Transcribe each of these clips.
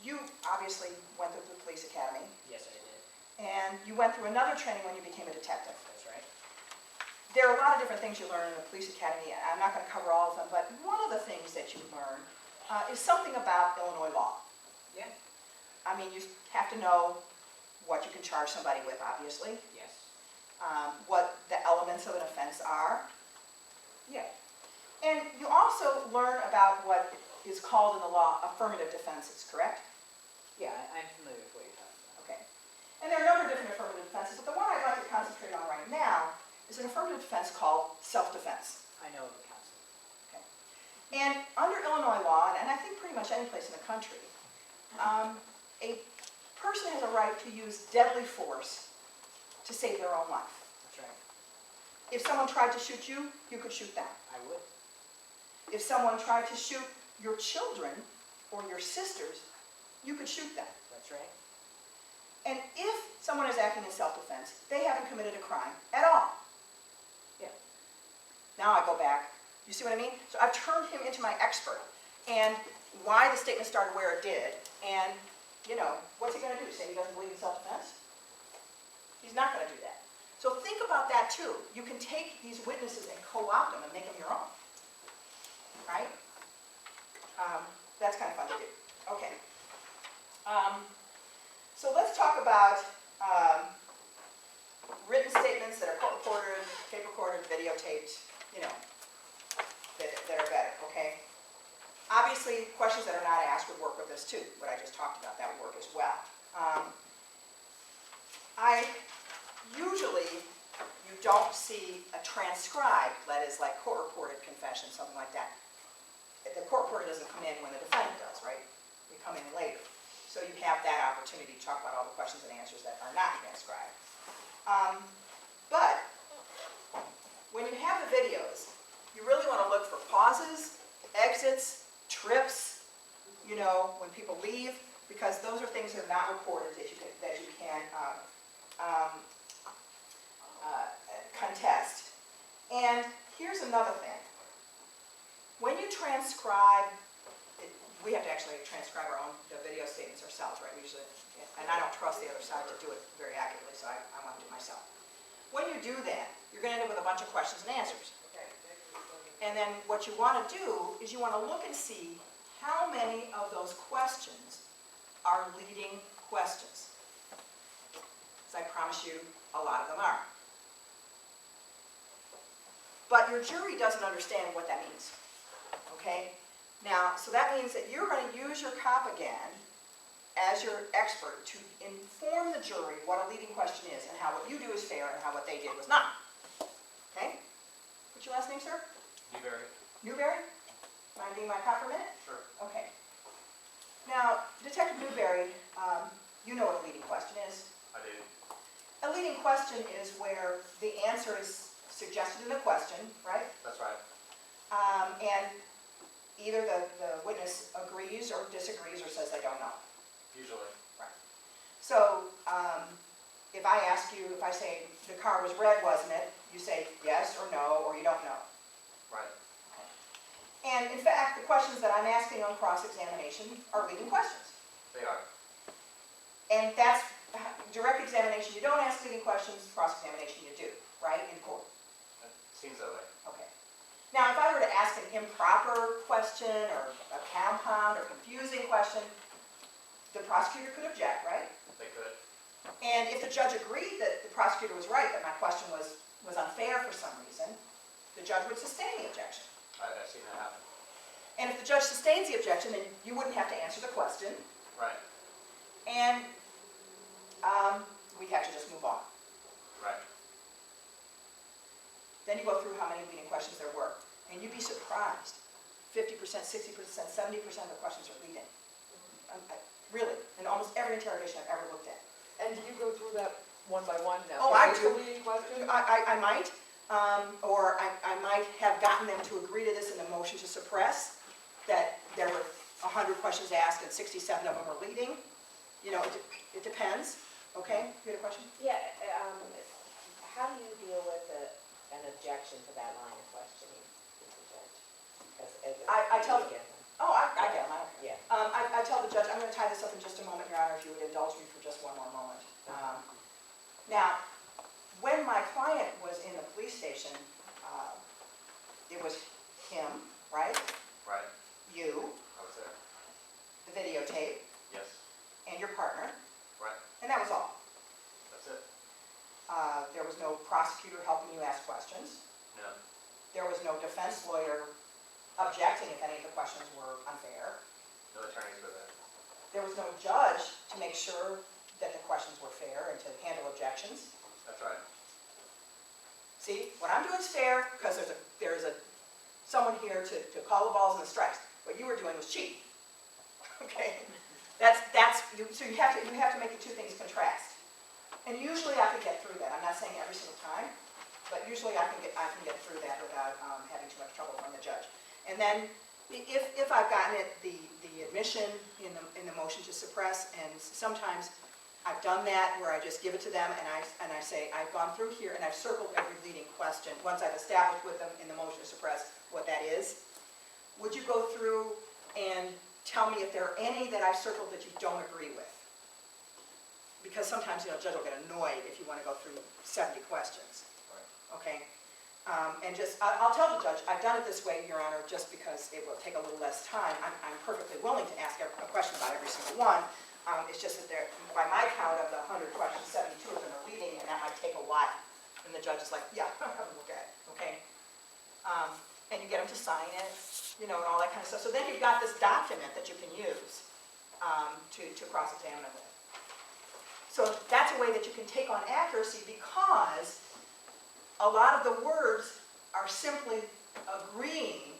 you obviously went through the police academy. Yes, I did. And you went through another training when you became a detective. That's right. There are a lot of different things you learn in the police academy. I'm not going to cover all of them, but one of the things that you learn is something about Illinois law. Yeah. I mean, you have to know what you can charge somebody with, obviously. Yes. What the elements of an offense are. Yeah. And you also learn about what is called in the law affirmative defenses, correct? Yeah, I'm familiar with what you're talking about. Okay. And there are a number of different affirmative defenses, but the one I'd like to concentrate on right now is an affirmative defense called self-defense. I know of the concept. Okay. And under Illinois law, and I think pretty much any place in the country, a person has a right to use deadly force to save their own life. That's right. If someone tried to shoot you, you could shoot them. I would. If someone tried to shoot your children or your sisters, you could shoot them. That's right. And if someone is acting in self-defense, they haven't committed a crime at all. Yeah. Now I go back. You see what I mean? So I've turned him into my expert. And why the statement started where it did. And, you know, what's he going to do? Say he doesn't believe in self-defense? He's not going to do that. So think about that too. You can take these witnesses and co-opt them and make them your own. Right? That's kind of fun to do. Okay. So let's talk about written statements that are court-recorded, tape-recorded, videotaped, you know, that are better, okay? Obviously, questions that are not asked would work with this too. What I just talked about, that would work as well. Usually, you don't see a transcribed, that is like court-reported confession, something like that. The court reporter doesn't come in when the defendant does, right? We come in later. So you have that opportunity to talk about all the questions and answers that are not transcribed. But when you have the videos, you really want to look for pauses, exits, trips, you know, when people leave, because those are things that are not recorded that you can contest. And here's another thing. When you transcribe, we have to actually transcribe our own video statements ourselves, right? We usually, and I don't trust the other side to do it very accurately, so I want to do it myself. When you do that, you're going to end up with a bunch of questions and answers. And then what you want to do is you want to look and see how many of those questions are leading questions. As I promise you, a lot of them are. But your jury doesn't understand what that means. Okay? Now, so that means that you're going to use your cop again as your expert to inform the jury what a leading question is and how what you do is fair and how what they did was not. Okay? What's your last name, sir? Newberry. Newberry? Mind being my cop for a minute? Sure. Okay. Now, Detective Newberry, you know what a leading question is. I do. A leading question is where the answer is suggested in the question, right? That's right. And either the witness agrees or disagrees or says they don't know. Usually. Right. So, if I ask you, if I say the car was red, wasn't it? You say yes or no, or you don't know. Right. And in fact, the questions that I'm asking on cross-examination are leading questions. They are. And that's direct examination. You don't ask leading questions, cross-examination you do, right, in court. It seems that way. Okay. Now, if I were to ask an improper question or a compound or confusing question, the prosecutor could object, right? They could. And if the judge agreed that the prosecutor was right, that my question was unfair for some reason, the judge would sustain the objection. I've seen that happen. And if the judge sustains the objection, then you wouldn't have to answer the question, Right. and we'd have to just move on. Right. Then you go through how many leading questions there were, and you'd be surprised. 50%, 60%, 70% of the questions are leading. Really, in almost every interrogation I've ever looked at. And do you go through that one by one now? Oh, I Is do. the leading question? I might, or I might have gotten them to agree to this in the motion to suppress, that there were 100 questions asked and 67 of them are leading. You know, it depends. Okay, you had a question? Yeah, how do you deal with an objection to that line of questioning with the judge? I tell Oh, I get them, I don't care. Yeah. I tell the judge, I'm gonna tie this up in just a moment, Your Honor, if you would indulge me for just one more moment. Now, when my client was in the police station, it was him, right? Right, You, I was there. the videotape, Yes, and your partner, right, and that was all. that's it. There was no prosecutor helping you ask questions. No, There was no defense lawyer objecting if any of the questions were unfair. no attorneys were there. There was no judge to make sure that the questions were fair and to handle objections. That's right. See, what I'm doing is fair because there's someone here to call the balls and the strikes. What you were doing was cheating. Okay? So you have to make the two things contrast. And usually I can get through that. I'm not saying every single time, but usually I can get through that without having too much trouble from the judge. And then if I've gotten it, the admission in the motion to suppress, and sometimes I've done that where I just give it to them and I say, I've gone through here and I've circled every leading question once I've established with them in the motion to suppress what that is. Would you go through and tell me if there are any that I've circled that you don't agree with? Because sometimes, a judge will get annoyed if you want to go through 70 questions. Right. Okay? And I'll tell the judge, I've done it this way, Your Honor, just because it will take a little less time. I'm perfectly willing to ask a question about every single one. It's just that by my count of the 100 questions, 72 of them are leading, and that might take a while. And the judge is like, yeah, have a look at it, okay? And you get them to sign it, and all that kind of stuff. So then you've got this document that you can use to cross-examine them with. So that's a way that you can take on accuracy because a lot of the words are simply agreeing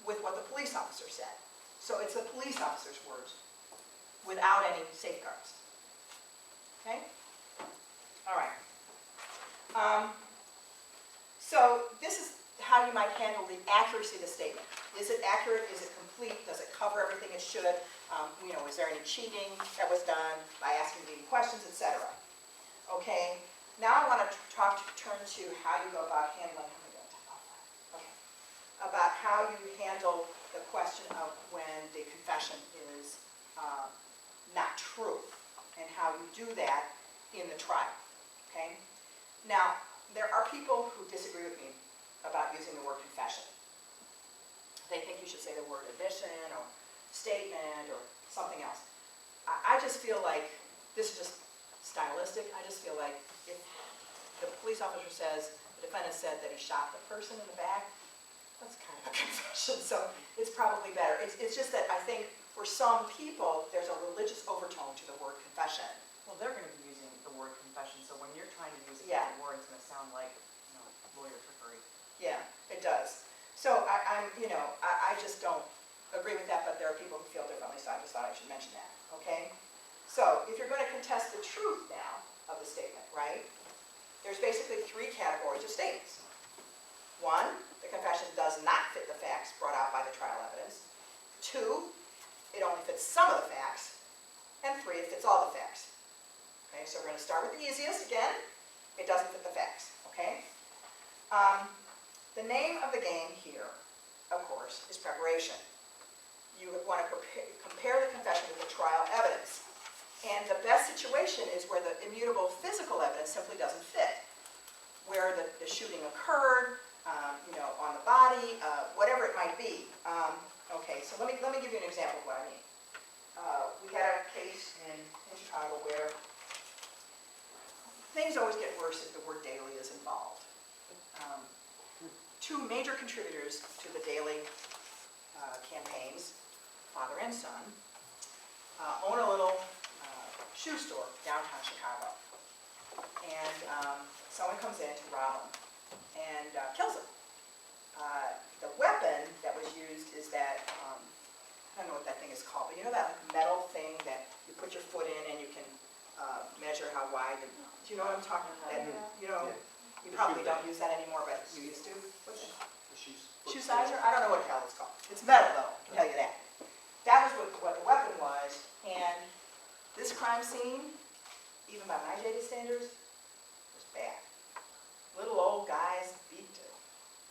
with what the police officer said. So it's the police officer's words without any safeguards. Okay? All right. So this is how you might handle the accuracy of the statement. Is it accurate? Is it complete? Does it cover everything it should? Is there any cheating that was done by asking leading questions, etc.? Okay. Now I want to turn to how you go about handling. Okay. About how you handle the question of when the confession is not true, and how you do that in the trial. Okay. Now there are people who disagree with me about using the word confession. They think you should say the word admission or statement or something else. I just feel like this is just stylistic. I just feel like if the police officer says, the defendant said that he shot the person in the back, that's kind of a confession, so it's probably better. It's just that I think for some people, there's a religious overtone to the word confession. Well, they're gonna be using the word confession, so when you're trying to use a Yeah. different word, it's gonna sound like, lawyer trickery. Yeah, it does. So I just don't agree with that, but there are people who feel differently, so I just thought I should mention that, okay? So if you're going to contest the truth now of the statement, right, there's basically three categories of statements. One, the confession does not fit the facts brought out by the trial evidence. Two, it only fits some of the facts. And three, it fits all the facts. Okay, so we're going to start with the easiest again. It doesn't fit the facts, okay? The name of the game here, of course, is preparation. You want to compare the confession with the trial evidence. And the best situation is where the immutable physical evidence simply doesn't fit. Where the shooting occurred, on the body, whatever it might be. Okay, so let me give you an example of what I mean. We had a case in Chicago where things always get worse if the word daily is involved. Two major contributors to the daily campaigns, father and son, own a little shoe store downtown Chicago. And someone comes in to rob them and kills them. The weapon that was used is that, I don't know what that thing is called, but you know that metal thing that you put your foot in and you can measure how wide, do you know what I'm talking about? That, you probably don't use that anymore, but you used to. What's it? Shoe sizer? I don't know what the hell it's called. It's metal though, I'll tell you that. That was what the weapon was, and this crime scene, even by my dated standards, was bad. Little old guys beat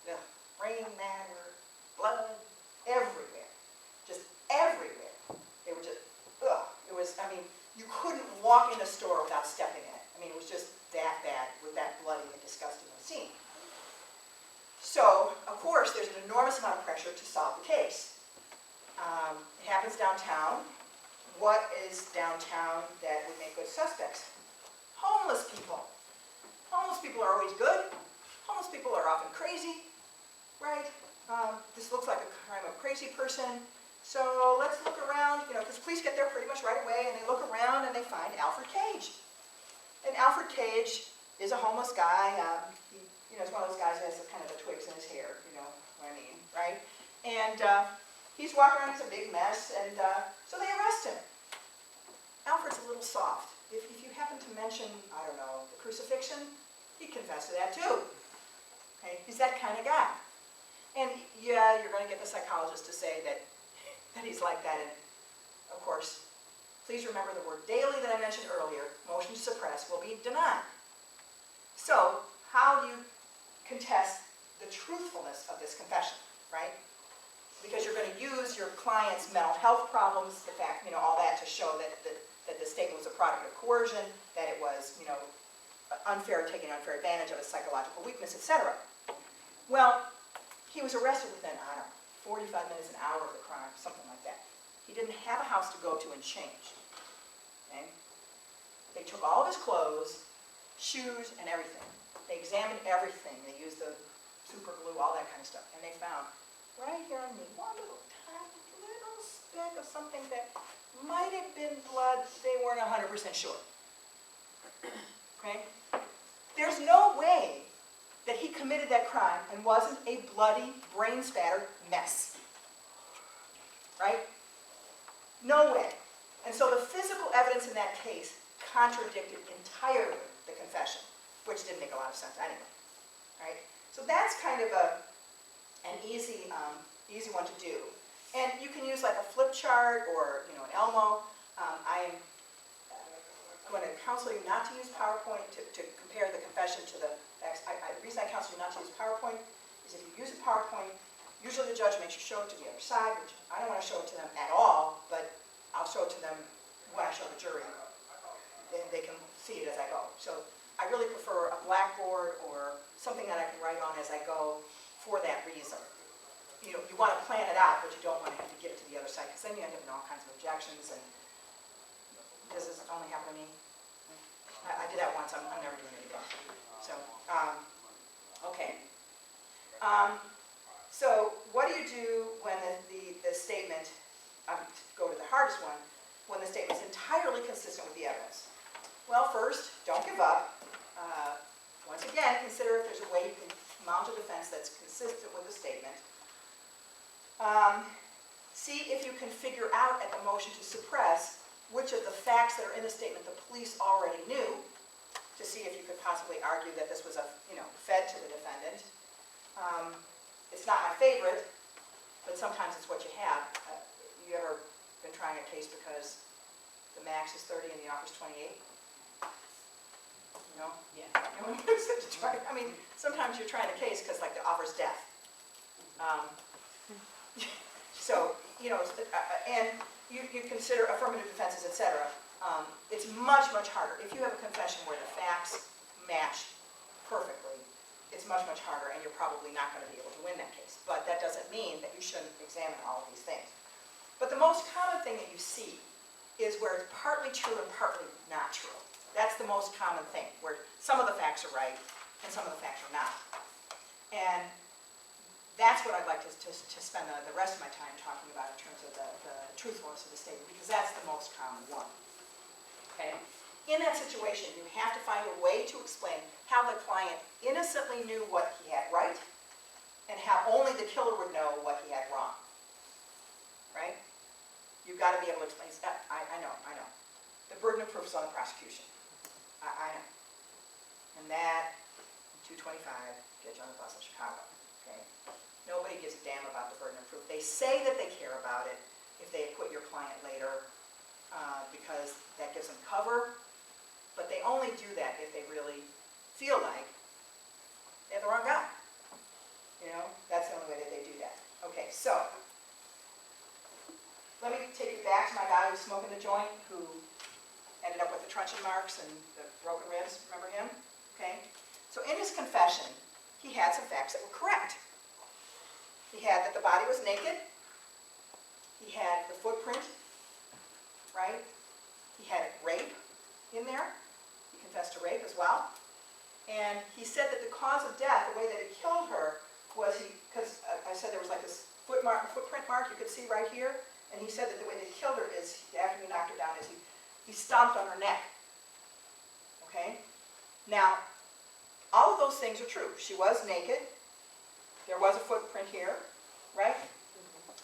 to brain matter, blood, everywhere. Just was, I mean, you couldn't walk in a store without stepping in it. I mean, it was just that bad with that bloody and disgusting scene. So, of course, there's an enormous amount of pressure to solve the case. It happens downtown. What is downtown that would make good suspects? Homeless people. Homeless people are always good. Homeless people are often crazy, right? This looks like a crime of a crazy person. So let's look around, because police get there pretty much right away, and they look around and they find Alfred Cage. And Alfred Cage is a homeless guy. He's one of those guys who has kind of the twigs in his hair, you know what I mean, right? And he's walking around, he's a big mess, and so they arrest him. Alfred's a little soft. If you happen to mention, I don't know, the crucifixion, he'd confess to that too. Okay? He's that kind of guy. And yeah, you're going to get the psychologist to say that he's like that. And of course, please remember the word daily that I mentioned earlier. Motion to suppress will be denied. So how do you contest the truthfulness of this confession, right? Because you're going to use your client's mental health problems, the fact, all that to show that the statement was a product of coercion, that it was, taking unfair advantage of a psychological weakness, etc. Well, he was arrested within, 45 minutes, an hour of the crime, something like that. He didn't have a house to go to and change. Okay? They took all of his clothes, shoes, and everything. They examined everything. They used the super glue, all that kind of stuff. And they found right here on me one little tiny little speck of something that might have been blood. They weren't 100% sure. Okay? There's no way that he committed that crime and wasn't a bloody, brain-spattered mess. Right? No way. And so the physical evidence in that case contradicted entirely the confession, which didn't make a lot of sense anyway. Right? So that's kind of an easy one to do. And you can use like a flip chart or an Elmo. I am going to counsel you not to use PowerPoint to compare the confession to the facts. The reason I counsel you not to use PowerPoint is if you use a PowerPoint, usually the judge makes you show it to the other side, which I don't want to show it to them at all, but I'll show it to them when I show the jury. Then they can see it as I go. So I really prefer a blackboard or something that I can write on as I go for that reason. You want to plan it out, but you don't want to have to give it to the other side, because then you end up in all kinds of objections. And does this only happen to me? I did that once. I'm never doing it again. So, okay. So what do you do when the statement, go to the hardest one, when the statement is entirely consistent with the evidence? Well, first, don't give up. Once again, consider if there's a way you can mount a defense that's consistent with the statement. See if you can figure out at the motion to suppress which of the facts that are in the statement the police already knew, to see if you could possibly argue that this was fed to the defendant. It's not my favorite, but sometimes it's what you have. You ever been trying a case because the max is 30 and the offer's 28? No? Yeah. I mean, sometimes you're trying a case because, the offer's death. So, and you consider affirmative defenses, etc. It's much, much harder. If you have a confession where the facts match perfectly, it's much, much harder, and you're probably not going to be able to win that case. But that doesn't mean that you shouldn't examine all of these things. But the most common thing that you see is where it's partly true and partly not true. That's the most common thing, where some of the facts are right and some of the facts are not. And that's what I'd like to spend the rest of my time talking about in terms of the truthfulness of the statement, because that's the most common one. Okay? In that situation, you have to find a way to explain how the client innocently knew what he had right and how only the killer would know what he had wrong. Right? You've got to be able to explain. I know. The burden of proof is on the prosecution. I know. And that, 225, get you on the bus in Chicago. Okay? Nobody gives a damn about the burden of proof. They say that they care about it if they acquit your client later because that gives them cover, but they only do that if they really feel like they have the wrong guy. That's the only way that they do that. Okay, so let me take you back to my guy who's smoking the joint, who truncheon marks and the broken ribs, remember him? Okay, so in his confession, he had some facts that were correct. He had that the body was naked, he had the footprint, right? He had rape in there, he confessed to rape as well. And he said that the cause of death, the way that it killed her, was because I said there was like this footprint mark you could see right here, and he said that the way they killed her is, after he knocked her down, is he stomped on her neck. Okay? Now, all of those things are true. She was naked. There was a footprint here, right?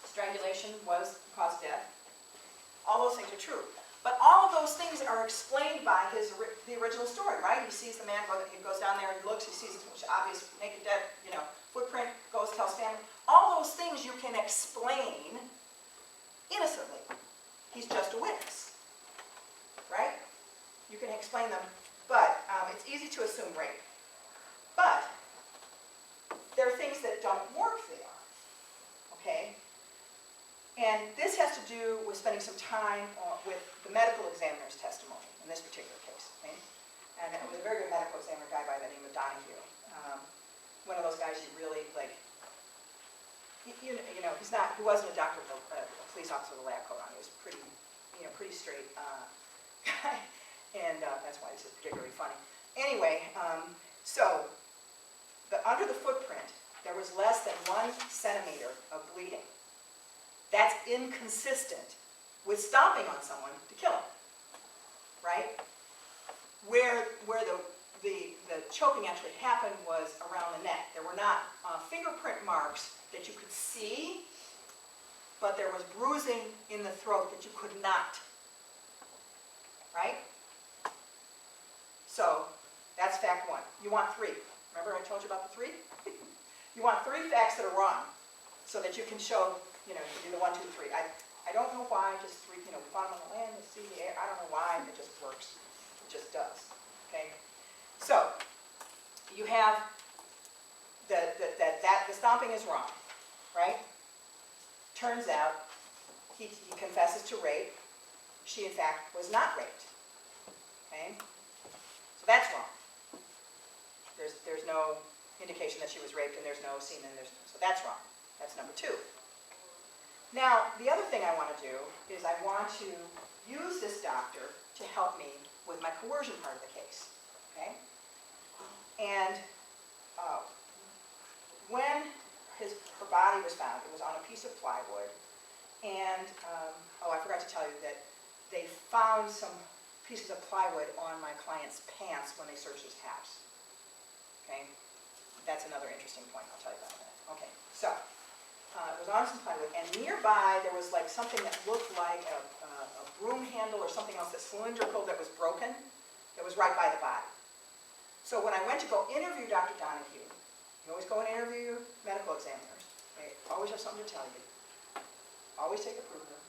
Strangulation was the cause of death. All those things are true. But all of those things are explained by the original story, right? He sees the man, he goes down there and he looks, he sees this obvious naked, dead, footprint, goes, tells family. All those things you can explain innocently. He's just a witness, right? You can explain them, but it's easy to assume rape. But there are things that don't work there, okay? And this has to do with spending some time with the medical examiner's testimony in this particular case. Okay? And it was a very good medical examiner guy by the name of Donahue. One of those guys you really like. He wasn't a doctor, a police officer with a lab coat on. He was pretty straight guy, and that's why this is particularly funny. Anyway, so under the footprint, there was less than 1 centimeter of bleeding. That's inconsistent with stomping on someone to kill him, right? Where the choking actually happened was around the neck. There were not fingerprint marks that you could see, but there was bruising in the throat that you could not, right? So that's fact 1. You want 3. Remember I told you about the 3? You want 3 facts that are wrong so that you can show, you can do the 1, 2, 3. I don't know why, just 3, we found them on the land, the sea, the air. I don't know why, it just works. It just does, okay? So, you have the stomping is wrong, right? Turns out, he confesses to rape. She, in fact, was not raped, okay? So that's wrong. There's no indication that she was raped, and there's no semen, so that's wrong. That's number 2. Now, the other thing I want to do is I want to use this doctor to help me with my coercion part of the case, okay? And when her body was found, it was on a piece of plywood, and, I forgot to tell you that they found some pieces of plywood on my client's pants when they searched his house, okay? That's another interesting point, I'll tell you about that. Okay, so, it was on some plywood, and nearby there was like something that looked like a broom handle or something else that's cylindrical that was broken, that was right by the body. So when I went to go interview Dr. Donahue, you always go and interview your medical examiners. They always have something to tell you. Always take a prover.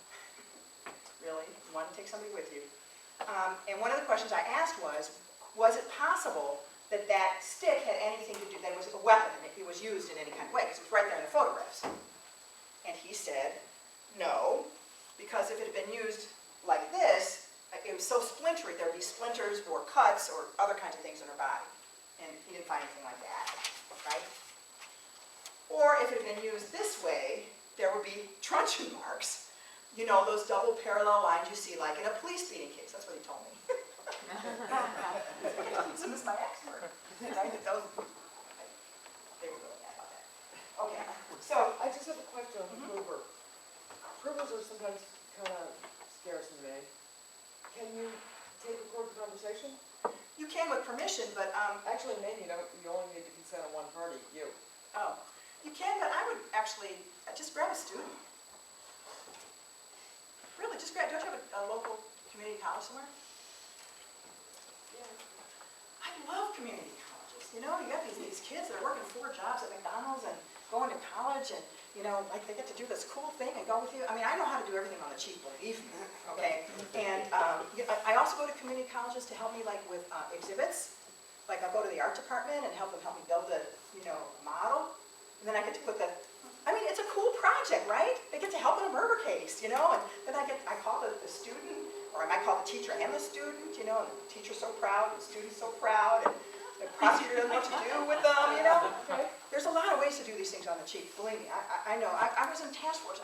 Really, you want to take somebody with you. And one of the questions I asked was it possible that that stick had anything to do, that it was a weapon and it was used in any kind of way, because it was right there in the photographs. And he said, no, because if it had been used like this, it was so splintery, there would be splinters or cuts or other kinds of things in her body. And he didn't find anything like that, right? Or if it had been used this way, there would be truncheon marks. You know, those double parallel lines you see like in a police beating case. That's what he told me. This is my expert. Right? They were really mad about that. Okay, so I just have a question on the prover. Provers are sometimes kind of scarce to me. Can you take a court conversation? you can with permission, but Actually, maybe you only need the consent of one party, you. oh, you can, but I would actually just grab a student. Really, just grab. Don't you have a local community college somewhere? Yeah. I love community colleges. You know, you got these kids that are working 4 jobs at McDonald's and going to college, and like they get to do this cool thing and go with you. I mean, I know how to do everything on the cheap, believe me. Okay, and I also go to community colleges to help me with exhibits. Like I'll go to the art department and help me build a model, and then I get to put I mean, it's a cool project, right? They get to help in a murder case, and then I call the student, Or I might call the teacher and the student, and the teacher's so proud, and the student's so proud, and the prosecutor doesn't know what to do with them. Okay. There's a lot of ways to do these things on the cheap, believe me. I know. I was in task force.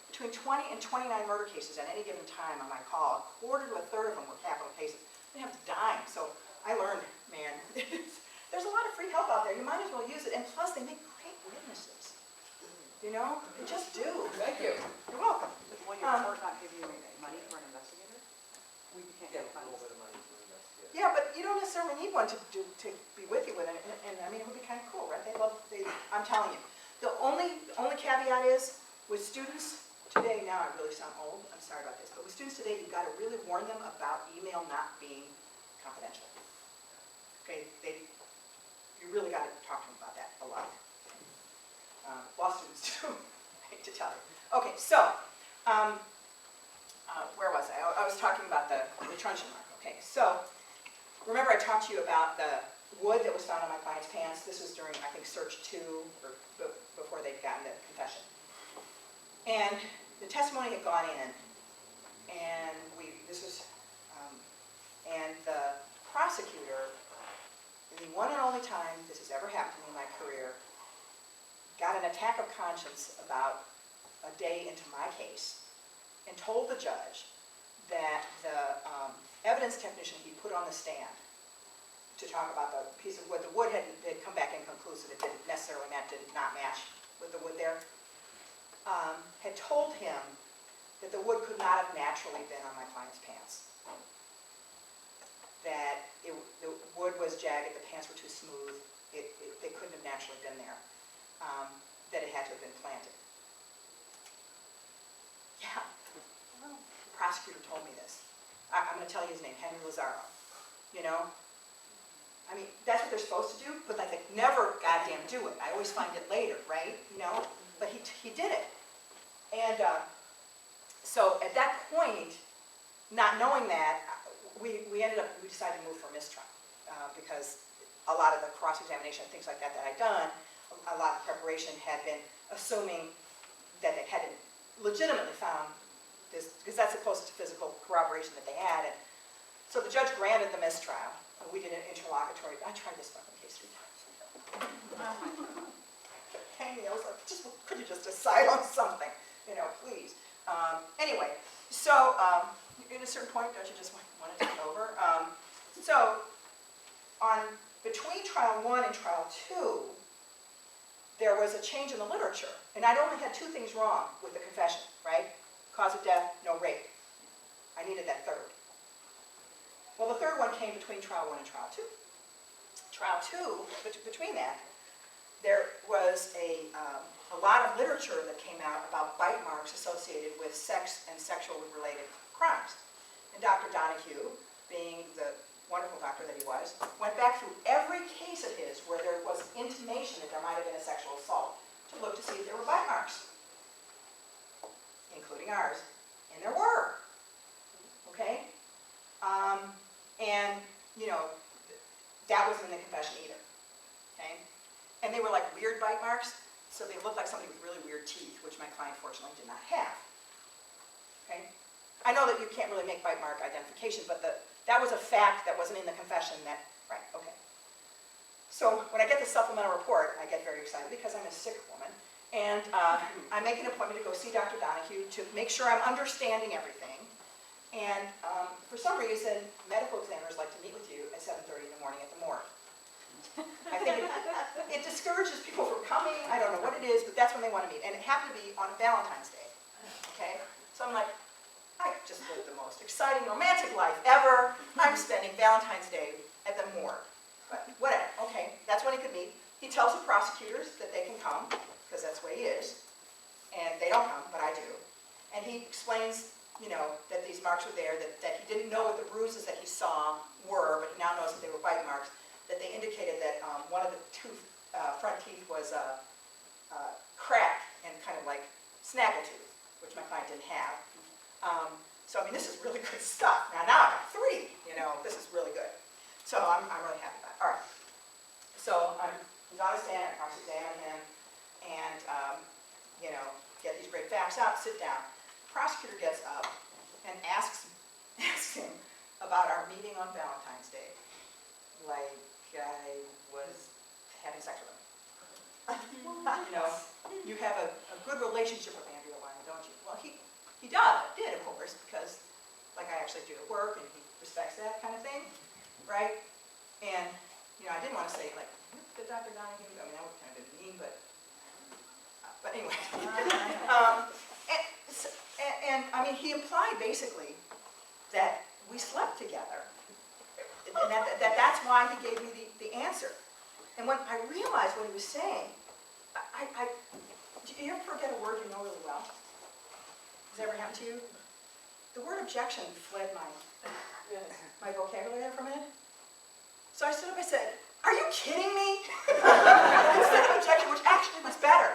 Between 20 and 29 murder cases at any given time on my call, a quarter to a third of them were capital cases. They have dime, so I learned, man, there's a lot of free help out there. You might as well use it, and plus they make great witnesses. They just do. Thank you. You're welcome. Will your court not give you money for an investigator? We can't Yeah, get a little funds. bit of money to investigate. Yeah, but you don't necessarily need one to be with you with it, and I mean, it would be kind of cool, right? I'm telling you. The only caveat is, with students today, now I really sound old, I'm sorry about this, but with students today, you've got to really warn them about email not being confidential. Okay, you really got to talk to them about that a lot. Law students too, I hate to tell you. Okay, so, where was I? I was talking about the truncheon mark. Okay, so, remember I talked to you about the wood that was found on my client's pants? This was during, I think, search 2, or before they'd gotten the confession. And the testimony had gone in, and and the prosecutor, the one and only time this has ever happened to me in my career, got an attack of conscience about a day into my case, and told the judge that the evidence technician he put on the stand to talk about the piece of wood, the wood had come back inconclusive, it didn't necessarily did not match with the wood there, had told him that the wood could not have naturally been on my client's pants. That the wood was jagged, the pants were too smooth, they couldn't have naturally been there. That it had to have been planted. Yeah, well, the prosecutor told me this. I'm going to tell you his name, Henry Lazaro. I mean, that's what they're supposed to do, but like they never goddamn do it. I always find it later, right? But he did it. And so at that point, not knowing that, we decided to move for mistrial because a lot of the cross-examination and things like that I'd done, a lot of preparation had been assuming that they hadn't legitimately found this, because that's the closest to physical corroboration that they had. And so the judge granted the mistrial. We did an interlocutory. I tried this fucking case 3 times. Hanging, I was like, could you just decide on something? Please. Anyway, so at a certain point, don't you just want to take over? So between trial 1 and trial 2, there was a change in the literature. And I'd only had 2 things wrong with the confession, right? Cause of death, no rape. I needed that third. Well, the third one came between trial 1 and trial 2. Trial 2, between that, there was a lot of literature that came out about bite marks associated with sex and sexually related crimes. And Dr. Donahue, being the wonderful doctor that he was, went back through every case of his where there was intimation that there might have been a sexual assault to look to see if there were bite marks, including ours. And there were. Okay? And, that wasn't in the confession either. Okay? And they were like weird bite marks, so they looked like somebody with really weird teeth, which my client fortunately did not have. Okay? I know that you can't really make bite mark identification, but that was a fact that wasn't in the confession right, okay. So when I get the supplemental report, I get very excited because I'm a sick woman, and I make an appointment to go see Dr. Donahue to make sure I'm understanding everything. And for some reason, medical examiners like to meet with you at 7:30 in the morning at the morgue. I think it discourages people from coming. I don't know what it is, but that's when they want to meet. And it happened to be on Valentine's Day. Okay? So I'm like, I just lived the most exciting romantic life ever. I'm spending Valentine's Day at the morgue. But whatever. Okay, that's when he could meet. He tells the prosecutors that they can come, because that's the way he is. And they don't come, but I do. And he explains, that these marks were there, that he didn't know what the bruises that he saw were, but he now knows that they were bite marks, that they indicated that one of the front teeth was cracked and kind of like snaggletooth, which my client didn't have. So, I mean, this is really good stuff. Now I got 3, this is really good. So I'm really happy about it. All right. So he's on a stand, I cross-examine him, and, get these great facts out, sit down. Prosecutor gets up and asks about our meeting on Valentine's Day, like I was having sex with him. You know, you have a good relationship with Andrea Lyon, don't you? Well, he did, of course, because like I actually do the work and he respects that kind of thing, right? And, you know, I didn't want to say like, did Dr. Donahue, I mean, that would kind of be mean, but anyway. And I mean, he implied basically that we slept together. And that's why he gave me the answer. And when I realized what he was saying, do you ever forget a word you know really well? Has that ever happened to you? The word objection fled my vocabulary there for a minute. So I stood up and said, "Are you kidding me?" Instead of objection, which actually was better.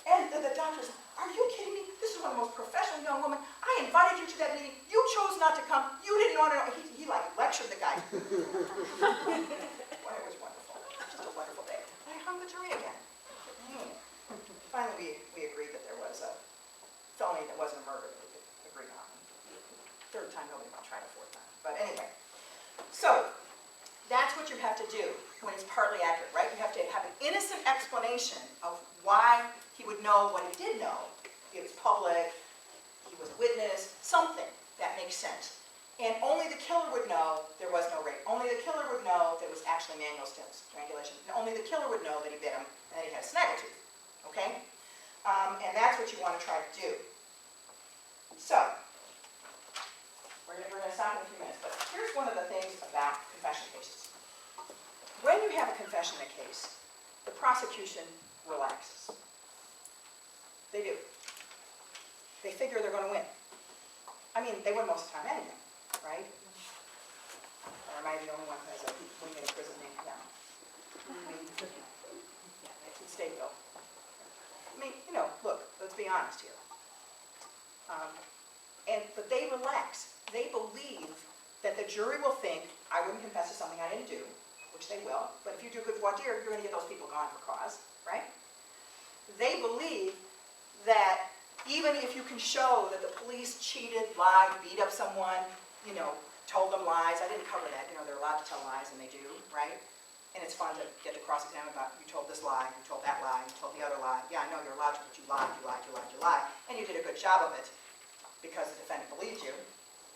And the doctor said, "Are you kidding me? This is one of the most professional young women. I invited you to that meeting. You chose not to come. You didn't want to know." He like lectured the guy. Well, it was wonderful. Just a wonderful day. I hung the jury again. Finally, we agreed that there was a felony that wasn't a murder that we could agree on. Third time, nobody will try it a fourth time. But anyway, so that's what you have to do when it's partly accurate, right? You have to have an innocent explanation of why he would know what he did know. It was public, he was a witness, something that makes sense. And only the killer would know there was no rape. Only the killer would know that it was actually manual strangulation. And only the killer would know that he bit him and that he had a snaggletooth. Okay? And that's what you want to try to do. So, we're going to stop in a few minutes, but here's one of the things about confession cases. When you have a confession in a case, the prosecution relaxes. They do. They figure they're going to win. I mean, they win most of the time anyway, right? Or am I the only one who has a wing in a prison name now? It's in Stateville. I mean, you know, look, let's be honest here. But they relax. They believe that the jury will think, I wouldn't confess to something I didn't do, which they will, but if you do good voir dire, you're going to get those people gone for cause, right? They believe that even if you can show that the police cheated, lied, beat up someone, you know, told them lies, I didn't cover that, you know, they're allowed to tell lies, and they do, right? And it's fun to get to cross-examine about, you told this lie, you told that lie, you told the other lie. Yeah, I know you're allowed to, but you lied, you lied, you lied, you lied. And you did a good job of it because the defendant believed you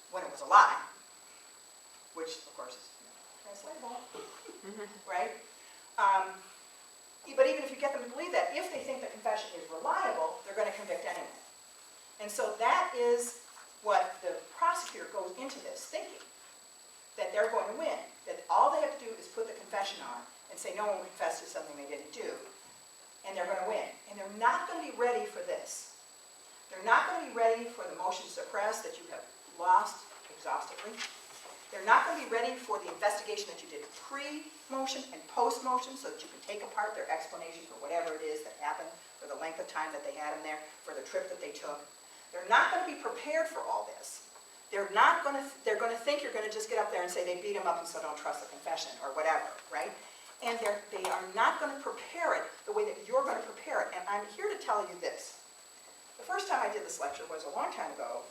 when it was a lie, which, of course, is translatable, right? But even if you get them to believe that, if they think the confession is reliable, they're going to convict anyway. And so that is what the prosecutor goes into this thinking, that they're going to win, that all they have to do is put the confession on and say no one confessed to something they didn't do, and they're going to win. And they're not going to be ready for this. They're not going to be ready for the motion to suppress that you have lost exhaustively. They're not going to be ready for the investigation that you did pre-motion and post-motion so that you can take apart their explanation for whatever it is that happened, for the length of time that they had them there, for the trip that they took. They're not going to be prepared for all this. They're going to think you're going to just get up there and say they beat him up and so don't trust the confession or whatever, right? And they are not going to prepare it the way that you're going to prepare it. And I'm here to tell you this. The first time I did this lecture was a long time ago.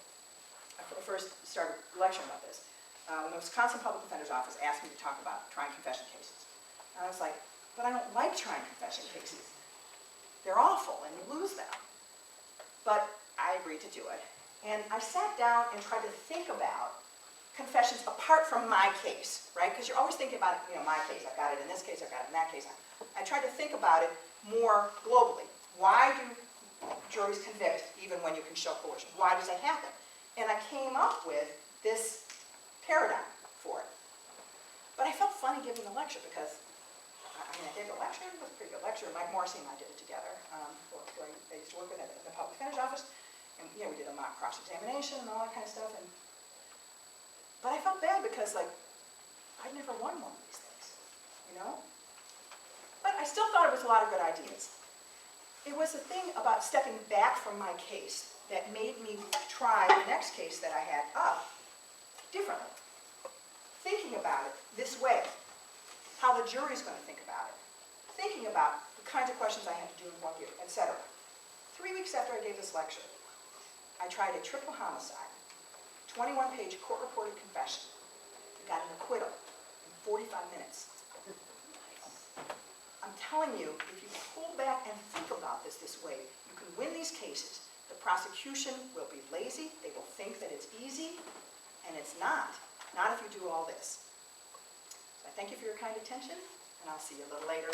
I first started lecturing about this. When the Wisconsin Public Defender's Office asked me to talk about trying confession cases. And I was like, but I don't like trying confession cases. They're awful and you lose them. But I agreed to do it. And I sat down and tried to think about confessions apart from my case, right? Because you're always thinking about, you know, my case. I've got it in this case, I've got it in that case. I tried to think about it more globally. Why do juries convict even when you can show coercion? Why does that happen? And I came up with this paradigm for it. But I felt funny giving the lecture because, I mean, I gave the lecture, it was a pretty good lecture. Mike Morrissey and I did it together. I used to work with him in the Public Defender's Office. And, you know, we did a mock cross-examination and all that kind of stuff. But I felt bad because, like, I'd never won one of these things, you know? But I still thought it was a lot of good ideas. It was the thing about stepping back from my case that made me try the next case that I had up differently. Thinking about it this way, how the jury's going to think about it. Thinking about the kinds of questions I had to do in voir dire, etc. 3 weeks after I gave this lecture, I tried a triple homicide, 21-page court-reported confession. telling you, if you pull back and think about this way, you can win these cases. The prosecution will be lazy, they will think that it's easy, and it's not if you do all this. So I thank you for your kind attention, and I'll see you a little later.